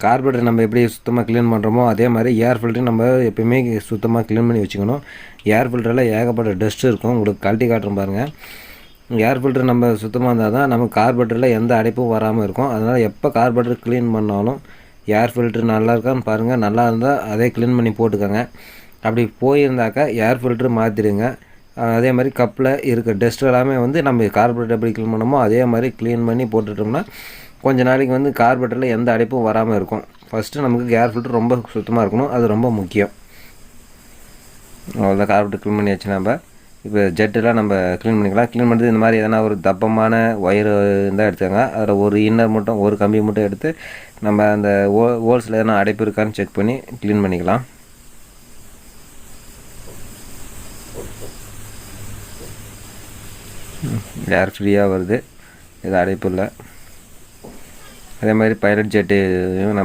Carburettor நம்ம எப்படி சுத்தமாக க்ளீன் பண்ணுறோமோ அதே மாதிரி ஏர் ஃபில்டரையும் நம்ம எப்பயுமே சுத்தமாக க்ளீன் பண்ணி வச்சுக்கணும். ஏர் ஃபில்டரில் ஏகப்பட்ட டஸ்ட்டு இருக்கும். உங்களுக்கு கழட்டி காட்டுறேன் பாருங்கள். ஏர் ஃபில்டர் நம்ம சுத்தமாக இருந்தால் தான் நமக்கு கார்பரேட்டரில் எந்த அடைப்பும் வராமல் இருக்கும். அதனால் எப்போ கார்பரேட்டர் க்ளீன் பண்ணாலும் ஏர் ஃபில்டர் நல்லா இருக்கான்னு பாருங்கள். நல்லா இருந்தால் அதே க்ளீன் பண்ணி போட்டுக்கோங்க. அப்படி போயிருந்தாக்கா ஏர் ஃபில்ட்ரு மாற்றிடுங்க. அதே மாதிரி கப்பில் இருக்க டஸ்ட் எல்லாமே நம்ம கார்பரேட்டர் எப்படி க்ளீன் பண்ணமோ அதே மாதிரி க்ளீன் பண்ணி போட்டுட்டோம்னா கொஞ்ச நாளைக்கு கார்பரேட்டரில் எந்த அடைப்பும் வராமல் இருக்கும். ஃபஸ்ட்டு நமக்கு ஏர் ஃபில்டர் ரொம்ப சுத்தமாக இருக்கணும். அது ரொம்ப முக்கியம். அவ்வளோதான், கார்பரேட்டர் க்ளீன் பண்ணியாச்சு. நம்ம இப்போ ஜெட்டெல்லாம் நம்ம க்ளீன் பண்ணிக்கலாம். க்ளீன் பண்ணுறது இந்த மாதிரி எதனா ஒரு தப்பமான ஒயர் இருந்தால் எடுத்துக்கோங்க. அதில் ஒரு இன்னர் மட்டும் ஒரு கம்பி மட்டும் எடுத்து நம்ம அந்த ஹோல்ஸில் எதனா அடைப்பு இருக்கான்னு செக் பண்ணி க்ளீன் பண்ணிக்கலாம். ஏர் ஃப்ரீயாக வருது, இது அடைப்பு இல்லை. அதே மாதிரி பைலட் ஜெட்டு நம்ம